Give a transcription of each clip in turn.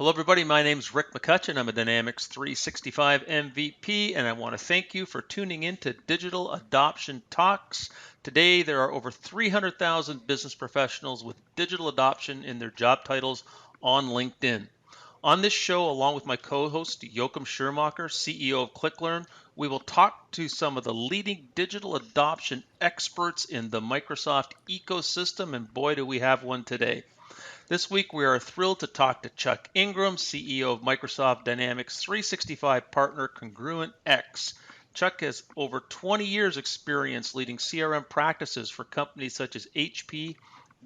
Hello, everybody. My name is Rick McCutcheon. I'm a Dynamics 365 MVP, and I want to thank you for tuning in to Digital Adoption Talks. Today, there are over 300,000 business professionals with digital adoption in their job titles on LinkedIn. On this show, along with my co-host, Joachim Schirmacher, CEO of ClickLearn, we will talk to some of the leading digital adoption experts in the Microsoft ecosystem, and boy, do we have one today. This week, we are thrilled to talk to Chuck Ingram, CEO of Microsoft Dynamics 365 partner congruentX. Chuck has over 20 years experience leading CRM practices for companies such as HP,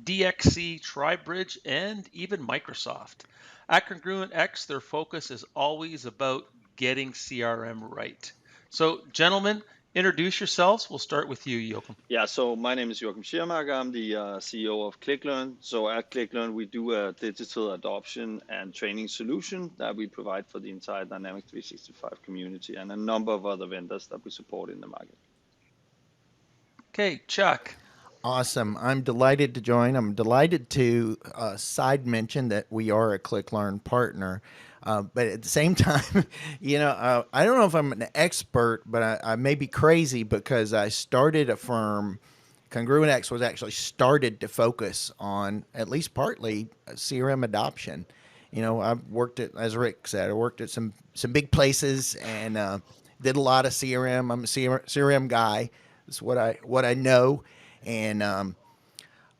DXC, TriBridge, and even Microsoft. At congruentX, their focus is always about getting CRM right. So, gentlemen, introduce yourselves. We'll start with you, Joachim. Yeah, so my name is Joachim Schirmacher. I'm the CEO of ClickLearn. So at ClickLearn, we do a digital adoption and training solution that we provide for the entire Dynamics 365 community and a number of other vendors that we support in the market. Okay, Chuck. Awesome. I'm delighted to join. I'm delighted to side mention that we are a ClickLearn partner. But at the same time, I don't know if I'm an expert, but I may be crazy because I started a firm. congruentX was actually started to focus on, at least partly, CRM adoption. I've worked at, as Rick said, I worked at some big places and did a lot of CRM. I'm a CRM guy. That's what I know. And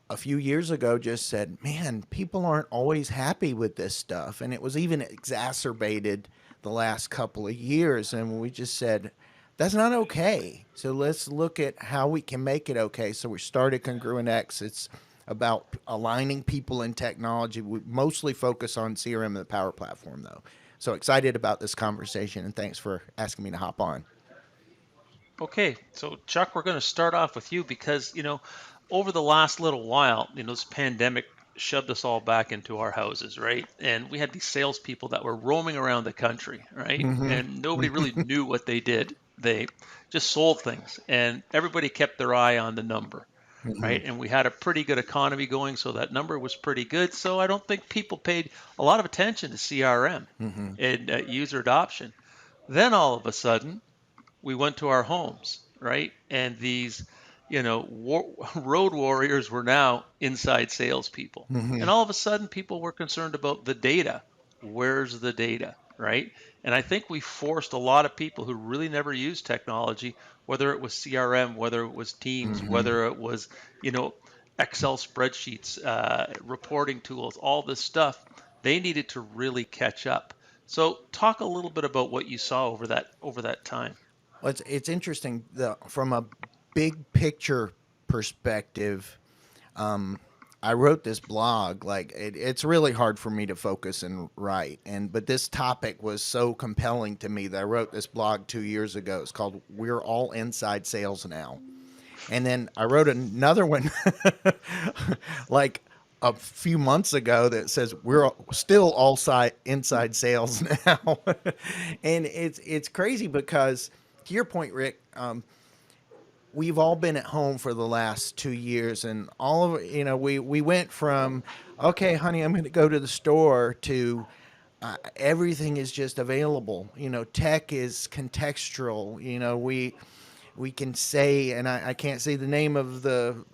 a few years ago just said, man, people aren't always happy with this stuff. And it was even exacerbated the last couple of years. And we just said, that's not okay. So let's look at how we can make it okay. So we started congruentX. It's about aligning people in technology. We mostly focus on CRM and the Power Platform, though. So excited about this conversation, and thanks for asking me to hop on. Okay, so Chuck, we're going to start off with you because, over the last little while, this pandemic shoved us all back into our houses, right? And we had these salespeople that were roaming around the country, right? And nobody really knew what they did. They just sold things, and everybody kept their eye on the number, right? And we had a pretty good economy going, so that number was pretty good. So I don't think people paid a lot of attention to CRM and user adoption. Then all of a sudden, we went to our homes, right? And these, road warriors were now inside salespeople. And all of a sudden, people were concerned about the data. Where's the data, right? And I think we forced a lot of people who really never used technology, whether it was CRM, whether it was Teams, whether it was, Excel spreadsheets, reporting tools, all this stuff, they needed to really catch up. So talk a little bit about what you saw over that time. Well, it's interesting from a big picture perspective. I wrote this blog. Like it's really hard for me to focus and write, but this topic was so compelling to me that I wrote this blog 2 years ago. It's called "We're All Inside Sales Now," and then I wrote another one like a few months ago that says we're still all inside sales now, and it's crazy because to your point, Rick, we've all been at home for the last 2 years, and all of we went from okay, honey, I'm going to go to the store to everything is just available. Tech is contextual. We can say, and I can't say the name of the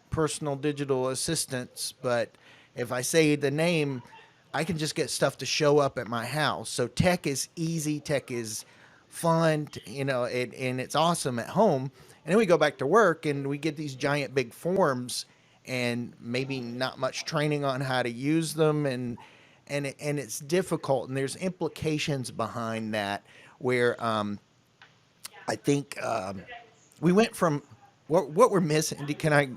personal digital assistants, but if I say the name, I can just get stuff to show up at my house. So tech is easy, tech is fun, and it's awesome at home. And then we go back to work and we get these giant big forms and maybe not much training on how to use them, and it's difficult, and there's implications behind that where I think we went from what we're missing. Can I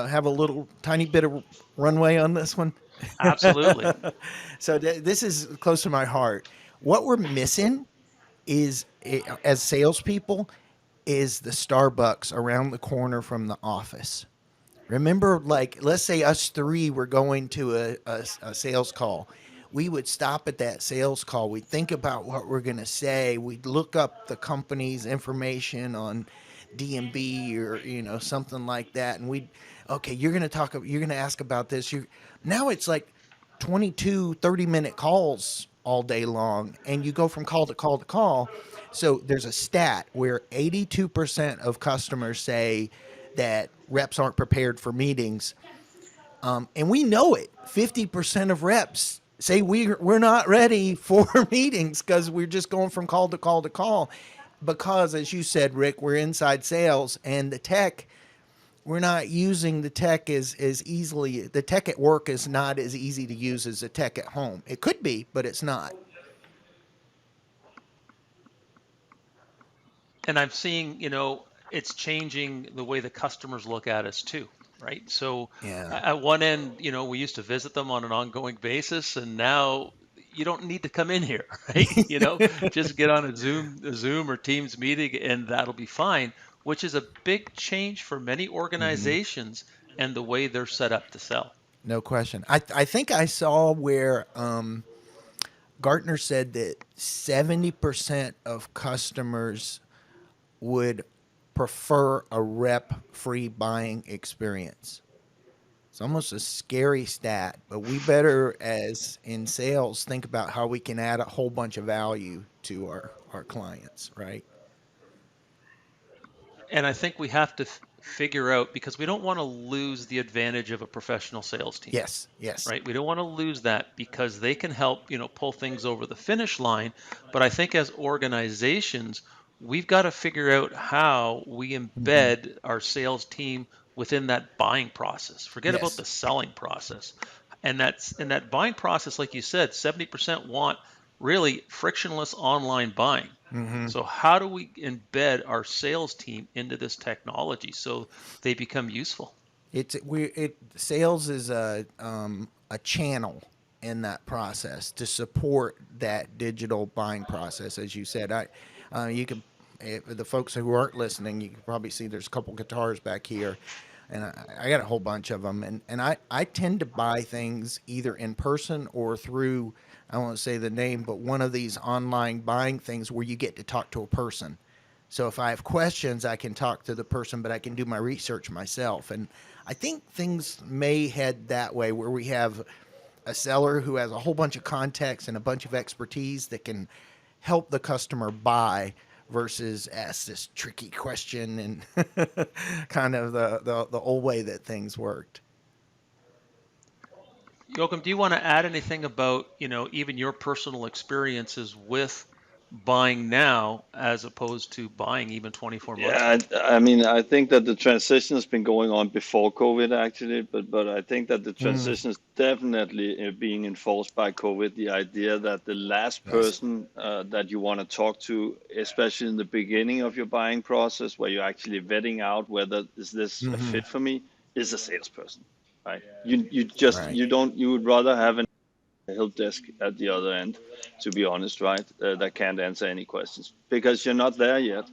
have a little tiny bit of runway on this one? Absolutely. So this is close to my heart. What we're missing is, as salespeople, is the Starbucks around the corner from the office. Remember, like, let's say us three were going to a sales call. We would stop at that sales call. We'd think about what we're going to say. We'd look up the company's information on DMB or, something like that. And okay, you're going to ask about this. Now it's like, 22 30-minute calls all day long, and you go from call to call to call. So there's a stat where 82% of customers say that reps aren't prepared for meetings. And we know it. 50% of reps say we're not ready for meetings because we're just going from call to call to call. Because, as you said, Rick, we're inside sales, and the tech, we're not using the tech as easily. The tech at work is not as easy to use as the tech at home. It could be, but it's not. And I'm seeing, it's changing the way the customers look at us too, right? So Yeah. at one end, we used to visit them on an ongoing basis, and now you don't need to come in here, right? Just get on a Zoom or Teams meeting, and that'll be fine, which is a big change for many Mm-hmm. organizations and the way they're set up to sell. No question. I think I saw where Gartner said that 70% of customers would prefer a rep free buying experience. It's almost a scary stat, but we better, as in sales, think about how we can add a whole bunch of value to our clients, right? And I think we have to figure out, because we don't want to lose the advantage of a professional sales team, Yes, yes. right? We don't want to lose that because they can help, pull things over the finish line. But I think as organizations, we've got to figure out how we Hmm. embed our sales team within that buying process. Forget about Yes. the selling process. And that's in that buying process, like you said, 70% want really frictionless online buying. Hmm. So how do we embed our sales team into this technology so they become useful? Sales is a channel in that process to support that digital buying process, as you said. You can, the folks who aren't listening, you can probably see there's a couple guitars back here, and I got a whole bunch of them, and I tend to buy things either in person or through, I won't say the name, but one of these online buying things where you get to talk to a person. So if I have questions, I can talk to the person, but I can do my research myself. And I think things may head that way where we have a seller who has a whole bunch of context and a bunch of expertise that can help the customer buy versus ask this tricky question and kind of the old way that things worked. Joachim, do you want to add anything about, even your personal experiences with buying now as opposed to buying even 24 months Yeah, ago? I mean, I think that the transition has been going on before COVID actually, but I think that the Mm, transition is definitely being enforced by COVID. The idea that the last yes. person that you want to talk to, especially in the beginning of your buying process, where you're actually vetting out whether is this a Hmm. fit for me, is a salesperson, right? You just Right. you would rather have a help desk at the other end, to be honest, right? That can't answer any questions because you're not there yet.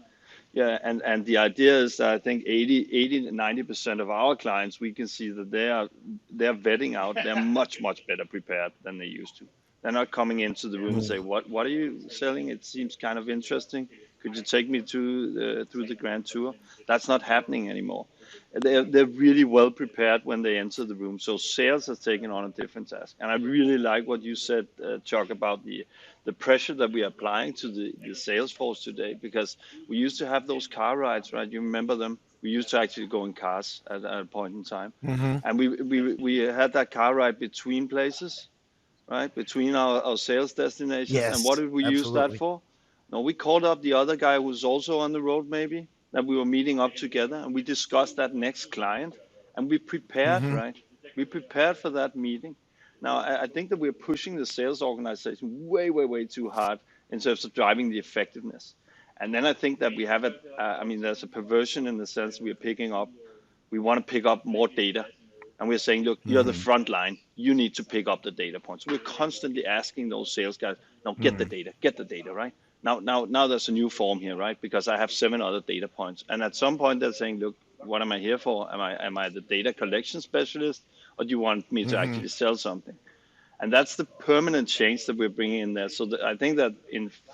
Yeah, and the idea is that I think 90% of our clients, we can see that they're vetting out. They're much better prepared than they used to. They're not coming into the room and say, Mm, "What are you selling? It seems kind of interesting. Could you take me to through the grand tour?" That's not happening anymore. They're really well prepared when they enter the room. So sales has taken on a different task. And I really like what you said, Chuck, about the pressure that we are applying to the sales force today, because we used to have those car rides, right? You remember them? We used to actually go in cars at a point in time. hmm. And we had that car ride between places, right? Between our sales destinations. And what Yes, did we use that absolutely. for? No, we called up the other guy who was also on the road, maybe, that we were meeting up together, and we discussed that next client, and we prepared, Hmm. right? We prepared for that meeting. Now, I think that we're pushing the sales organization way too hard in terms of driving the effectiveness. And then I think that we have I mean, there's a perversion in the sense we are picking up, we want to pick up more data. And we're saying, look, you're the Hmm. front line. You need to pick up the data points. We're constantly asking those sales guys, now Hmm. get the data, right? Now there's a new form here, right? Because I have 7 other data points. And at some point they're saying, look, what am I here for? Am I the data collection specialist, or do you want me to Hmm. actually sell something? And that's the permanent change that we're bringing in there. So I think that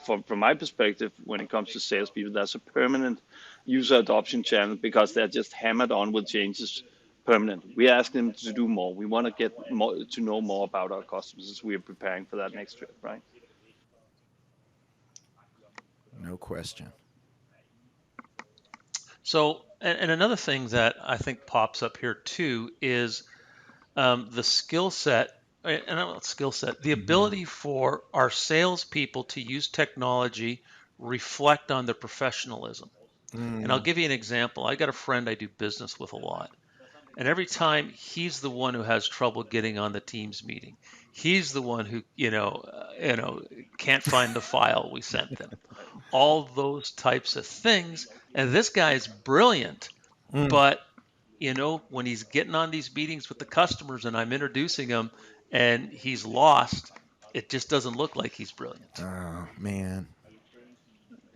from my perspective, when it comes to salespeople, that's a permanent user adoption channel because they're just hammered on with changes permanent. We ask them to do more. We want to get more to know more about our customers as we are preparing for that next trip, right? No question. So, and another thing that I think pops up here too is the skill set, and not skill set, the ability for our salespeople to use technology, reflect on their professionalism. And I'll Mm, give you an example. I got a friend I do business with a lot. And every time he's the one who has trouble getting on the Teams meeting. He's the one who, can't find the file we sent them. All those types of things. And this guy's brilliant, mm. but when he's getting on these meetings with the customers and I'm introducing him and he's lost, it just doesn't look like he's brilliant. Oh man,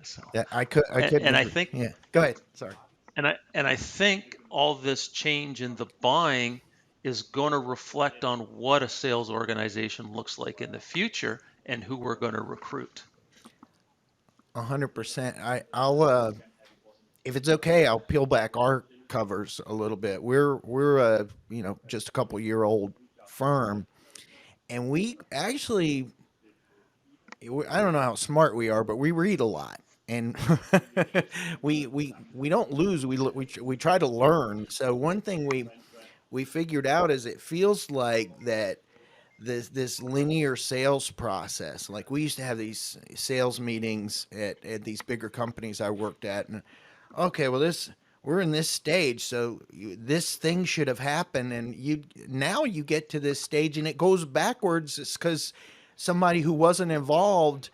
So, yeah, I couldn't and I agree. think Yeah, go ahead. Sorry. and I think all this change in the buying is going to reflect on what a sales organization looks like in the future and who we're going to recruit. 100%. I'll if it's okay, I'll peel back our covers a little bit. We're a just a couple year old firm, and we actually I don't know how smart we are, but we read a lot, and we don't lose. We try to learn. So one thing we figured out is it feels like that this linear sales process. Like we used to have these sales meetings at these bigger companies I worked at, and okay, well this we're in this stage, so this thing should have happened, and you get to this stage and it goes backwards. It's because somebody who wasn't involved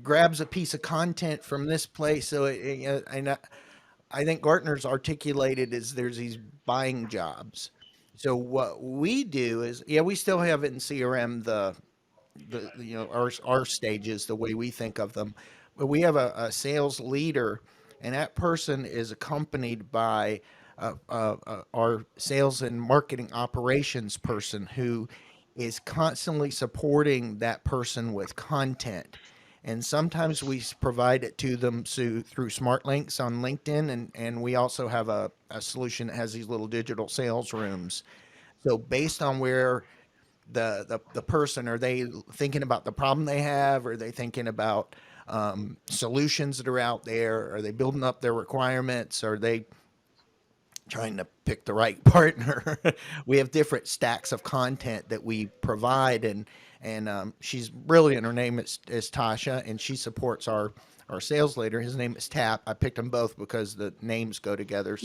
grabs a piece of content from this place. So I think Gartner's articulated is there's these buying jobs. So what we do is, yeah, we still have it in CRM, the our stages, the way we think of them, but we have a sales leader, and that person is accompanied by our sales and marketing operations person who is constantly supporting that person with content. And sometimes we provide it to them through smart links on LinkedIn, and we also have a solution that has these little digital sales rooms. So based on where the person, are they thinking about the problem they have? Are they thinking about solutions that are out there? Are they building up their requirements? Are they trying to pick the right partner? We have different stacks of content that we provide, and she's brilliant. Her name is Tasha, and she supports our sales leader. His name is Tap. I picked them both because the names go together.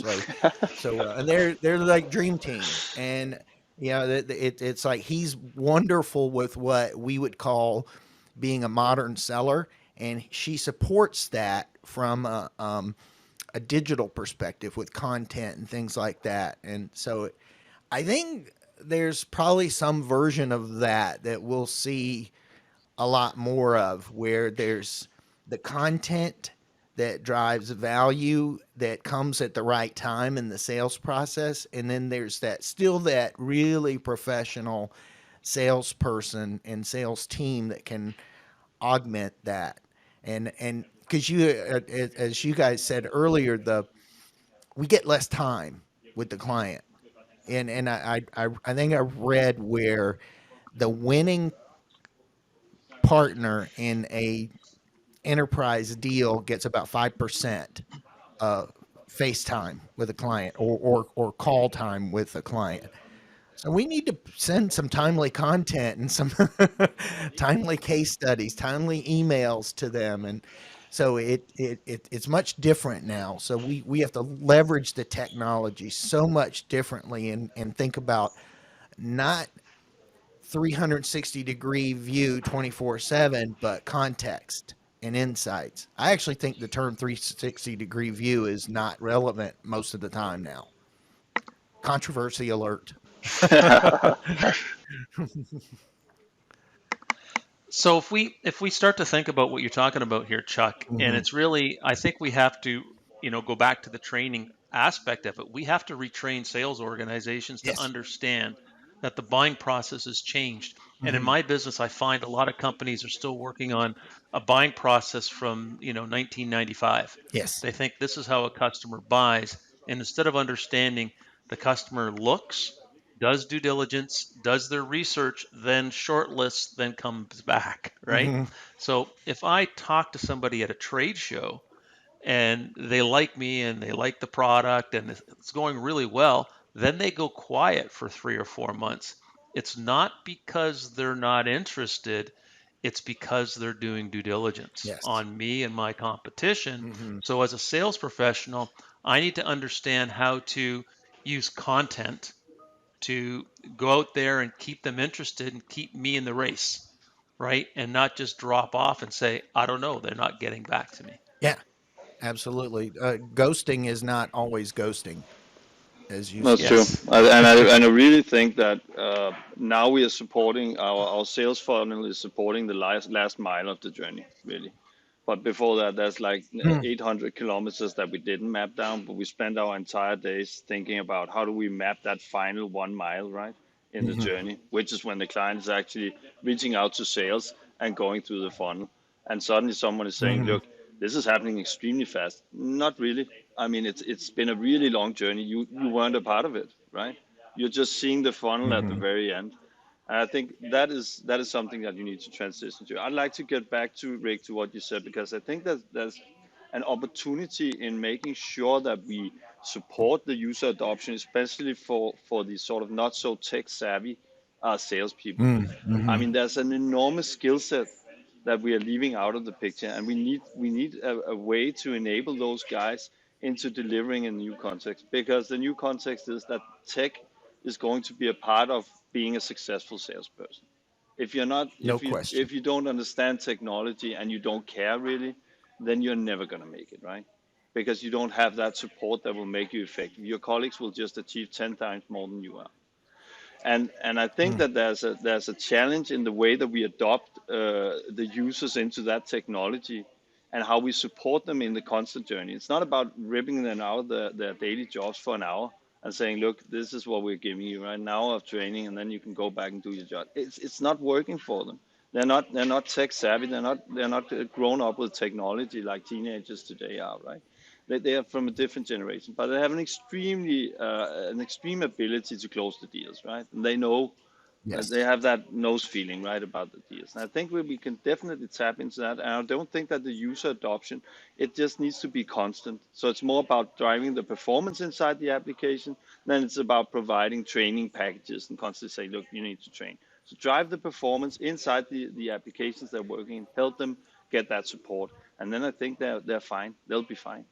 And they're like dream team, and it's like he's wonderful with what we would call being a modern seller, and she supports that from a digital perspective with content and things like that. And so I think there's probably some version of that we'll see a lot more of, where there's the content that drives value that comes at the right time in the sales process, and then there's that really professional salesperson and sales team that can augment that. And because as you guys said earlier, the we get less time with the client, and I think I read where the winning partner in a enterprise deal gets about 5% uh, FaceTime with a client, or call time with a client. So we need to send some timely content and some timely case studies, timely emails to them, and so it's much different now. So we have to leverage the technology so much differently, and think about not 360-degree view 24/7, but context and insights. I actually think the term 360-degree view is not relevant most of the time now. Controversy alert. So if we start to think about what you're talking about here, Chuck, and Hmm. it's really, I think we have to, go back to the training aspect of it. We have to retrain sales organizations to Yes. understand that the buying process has changed. And in Hmm. my business, I find a lot of companies are still working on a buying process from, 1995. Yes. They think this is how a customer buys, and instead of understanding The customer looks, does due diligence, does their research, then shortlists, then comes back, right? Mm-hmm. So if I talk to somebody at a trade show and they like me and they like the product and it's going really well, then they go quiet for 3 or 4 months. It's not because they're not interested, it's because they're doing due diligence Yes. on me and my competition. Mm-hmm. So, as a sales professional, I need to understand how to use content to go out there and keep them interested and keep me in the race, right? And not just drop off and say, I don't know, they're not getting back to me. Yeah, absolutely. Ghosting is not always ghosting, as you That's said. true. Yes. And I really think that now we are supporting our sales funnel is supporting the last mile of the journey, really. But before that, there's like Hmm. 800 kilometers that we didn't map down, but we spent our entire days thinking about how do we map that final 1 mile, right, in the Mm-hmm. journey, which is when the client is actually reaching out to sales and going through the funnel. And suddenly someone is saying, Mm-hmm. look, this is happening extremely fast. Not really. I mean, it's been a really long journey. You weren't a part of it, right? You're just seeing the funnel at the Mm-hmm. very end. And I think that is something that you need to transition to. I'd like to get back to Rick to what you said because I think that there's an opportunity in making sure that we support the user adoption, especially for the sort of not so tech savvy salespeople. I Mm-hmm. mean, there's an enormous skill set that we are leaving out of the picture, and we need a way to enable those guys into delivering a new context because the new context is that tech is going to be a part of being a successful salesperson. If you're not, No if you question. if you don't understand technology and you don't care really, then you're never gonna make it, right? Because you don't have that support that will make you effective. Your colleagues will just achieve 10 times more than you are. And I think Mm. that there's a challenge in the way that we adopt the users into that technology and how we support them in the constant journey. It's not about ripping them out of their daily jobs for an hour and saying, look, this is what we're giving you right now of training, and then you can go back and do your job. It's not working for them. They're not tech savvy. They're not grown up with technology like teenagers today are, right? They are from a different generation, but they have an extreme ability to close the deals, right? And they know they Yes. have that nose feeling, right, about the deals. And I think we can definitely tap into that. And I don't think that the user adoption, it just needs to be constant. So it's more about driving the performance inside the application than it's about providing training packages and constantly say, look, you need to train. So drive the performance inside the applications they're working in, help them get that support. And then I think they're fine. They'll be fine.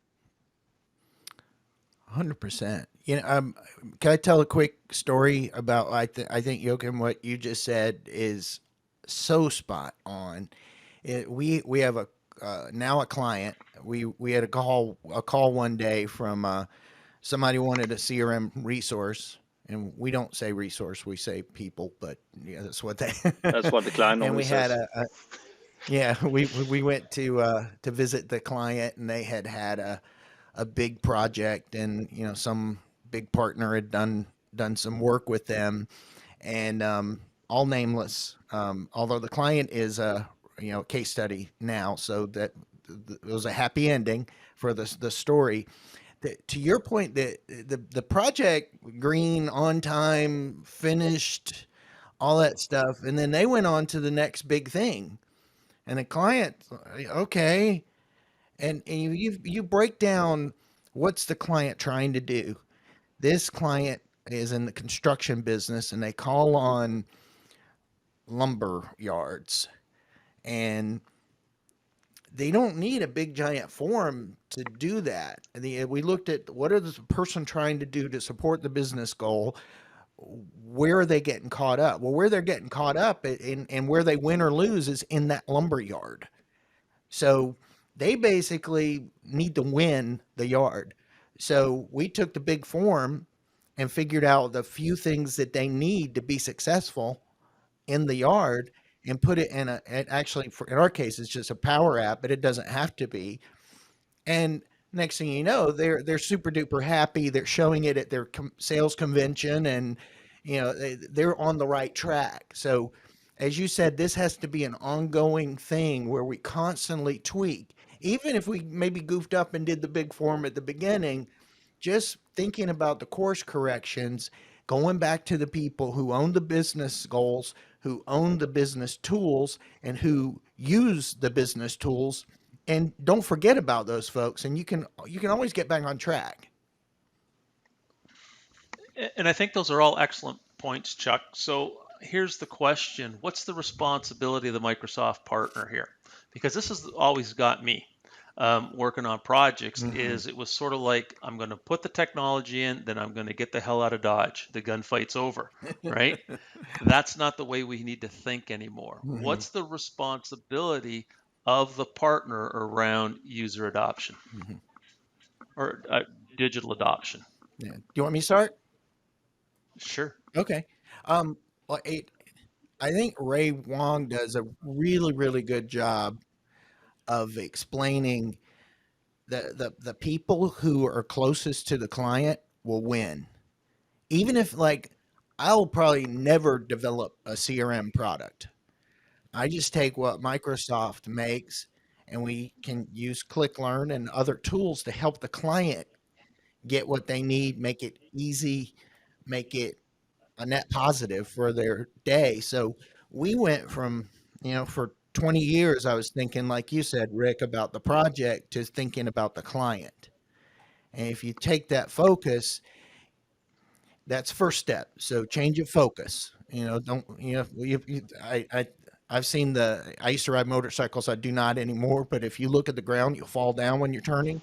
100%. Can I tell a quick story about? I think Joachim, what you just said is so spot on. We have a now a client. We had a call one day from somebody wanted a CRM resource, and we don't say resource, we say people, but yeah, that's what they. That's what the client And normally we had says. a yeah, we went to visit the client, and they had a big project, and some big partner had done some work with them, and all nameless. Although the client is a case study now, so that it was a happy ending for the story. To your point, the project green on time, finished, all that stuff, and then they went on to the next big thing, and the client, okay, and you break down what's the client trying to do. This client is in the construction business, and they call on lumber yards, and they don't need a big giant forum to do that. We looked at what are the person trying to do to support the business goal. Where are they getting caught up? Well, where they're getting caught up and where they win or lose is in that lumber yard. So they basically need to win the yard. So we took the big form and figured out the few things that they need to be successful in the yard and put it in actually in our case it's just a power app, but it doesn't have to be. And next thing you know, they're super duper happy. They're showing it at their sales convention, and they're on the right track. So, as you said, this has to be an ongoing thing where we constantly tweak. Even if we maybe goofed up and did the big form at the beginning, just thinking about the course corrections, going back to the people who own the business goals, who own the business tools, and who use the business tools, and don't forget about those folks, and you can always get back on track. And I think those are all excellent points, Chuck. So here's the question: what's the responsibility of the Microsoft partner here? Because this has always got me working on projects. Hmm. Is it was sort of like I'm going to put the technology in, then I'm going to get the hell out of Dodge. The gunfight's over, right? That's not the way we need to think anymore. Hmm. What's the responsibility of the partner around user adoption Hmm. or digital adoption? Yeah. Do you want me to start? Sure. Okay. Um, well, I think Ray Wong does a really, really good job of explaining the people who are closest to the client will win. Even if like I'll probably never develop a CRM product. I just take what Microsoft makes and we can use Click Learn and other tools to help the client get what they need, make it easy, make it a net positive for their day. So we went from, for 20 years, I was thinking, like you said, Rick, about the project to thinking about the client. And if you take that focus, that's first step. So change of focus. Don't I've seen I used to ride motorcycles. I do not anymore. But if you look at the ground, you'll fall down when you're turning.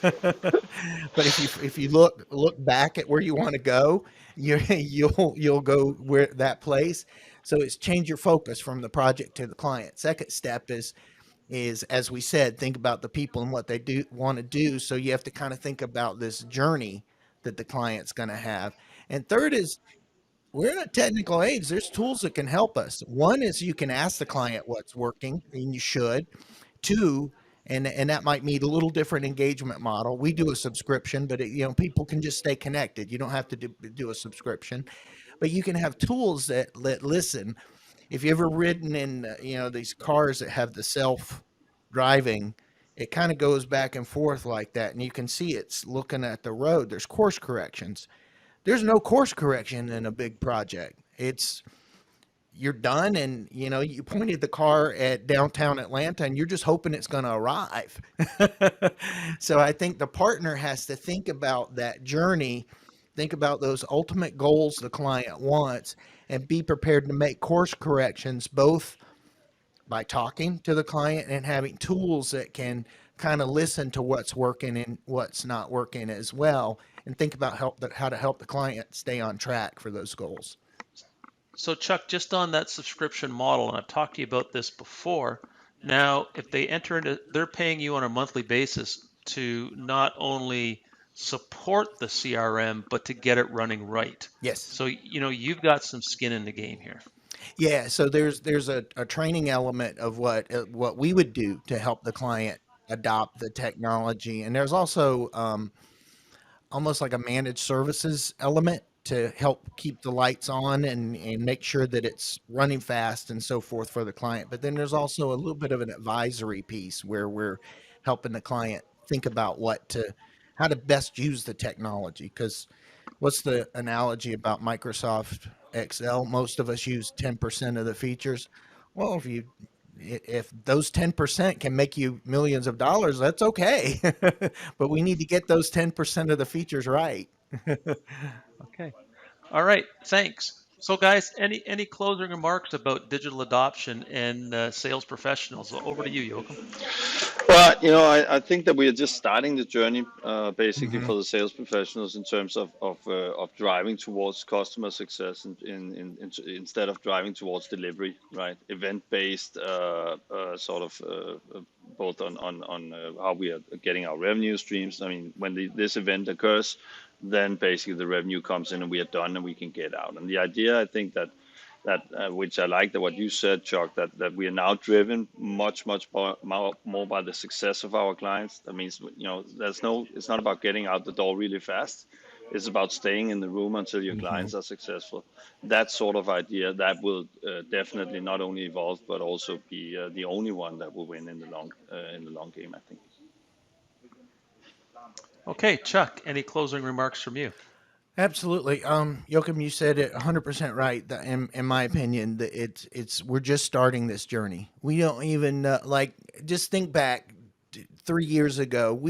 But if you look back at where you want to go, you'll go where that place. So it's change your focus from the project to the client. Second step is as we said, think about the people and what they do want to do. So you have to kind of think about this journey that the client's going to have. And third is we're in a technical age. There's tools that can help us. One is you can ask the client what's working, and you should. Two, and that might mean a little different engagement model. We do a subscription, but people can just stay connected. You don't have to do a subscription, but you can have tools that listen. If you ever ridden in these cars that have the self driving, it kind of goes back and forth like that, and you can see it's looking at the road. There's course corrections. There's no course correction in a big project. It's you're done, and you pointed the car at downtown Atlanta and you're just hoping it's going to arrive. So I think the partner has to think about that journey, think about those ultimate goals the client wants, and be prepared to make course corrections both by talking to the client and having tools that can kind of listen to what's working and what's not working as well, and think about how to help the client stay on track for those goals. So Chuck, just on that subscription model, and I've talked to you about this before. Now, if they enter into, they're paying you on a monthly basis to not only support the CRM, but to get it running right. Yes. So, you've got some skin in the game here. Yeah, so there's a training element of what we would do to help the client adopt the technology, and there's also almost like a managed services element to help keep the lights on and make sure that it's running fast and so forth for the client. But then there's also a little bit of an advisory piece where we're helping the client think about how to best use the technology. Because what's the analogy about Microsoft Excel? Most of us use 10% of the features. Well, if those 10% can make you millions of dollars, that's okay. But we need to get those 10% of the features right. Okay. All right. Thanks. So, guys, any closing remarks about digital adoption and sales professionals? Over to you, Joachim. Well, I think that we are just starting the journey, basically Hmm. for the sales professionals in terms of driving towards customer success instead of driving towards delivery, right? Event based, sort of both on how we are getting our revenue streams. I mean, when this event occurs, then basically the revenue comes in and we are done and we can get out. And the idea, I think that which I like that what you said, Chuck, that we are now driven much more by the success of our clients. That means it's not about getting out the door really fast. It's about staying in the room until your Hmm. clients are successful. That sort of idea that will definitely not only evolve but also be the only one that will win in the long game, I think. Okay, Chuck, any closing remarks from you? Absolutely. Joachim, you said it 100% right. In my opinion, that we're just starting this journey. We don't even like, just think back 3 years ago.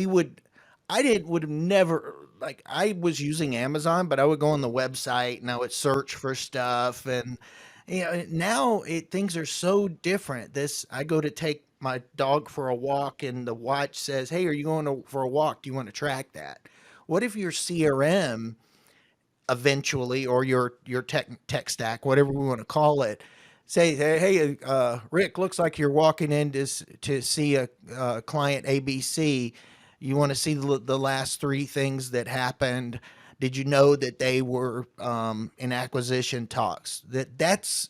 I would have never, like, I was using Amazon, but I would go on the website and I would search for stuff. And, now things are so different. I go to take my dog for a walk and the watch says, "Hey, are you going for a walk? Do you want to track that?" What if your CRM eventually, or your tech stack, whatever we want to call it, say, hey, Rick, looks like you're walking in to see a client ABC. You want to see the last three things that happened. Did you know that they were in acquisition talks? That's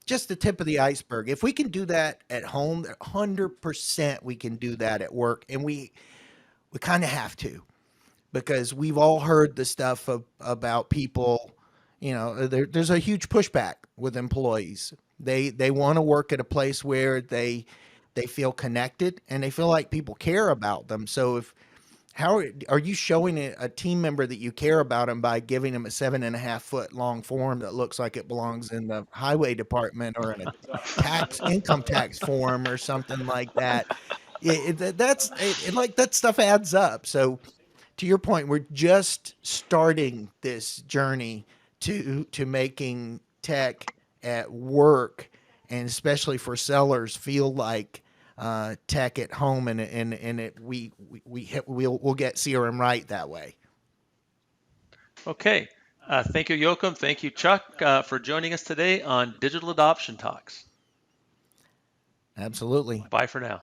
just the tip of the iceberg. If we can do that at home, 100% we can do that at work, and we kind of have to, because we've all heard the stuff about people. There's a huge pushback with employees. They want to work at a place where they feel connected and they feel like people care about them. So if how are you showing a team member that you care about them by giving them a 7.5 foot long form that looks like it belongs in the highway department, or in a income tax form or something like that? Like, that stuff adds up. So to your point, we're just starting this journey to making tech at work, and especially for sellers, feel like tech at home, and we'll get CRM right that way. Okay. Thank you, Joachim. Thank you, Chuck, for joining us today on Digital Adoption Talks. Absolutely. Bye for now.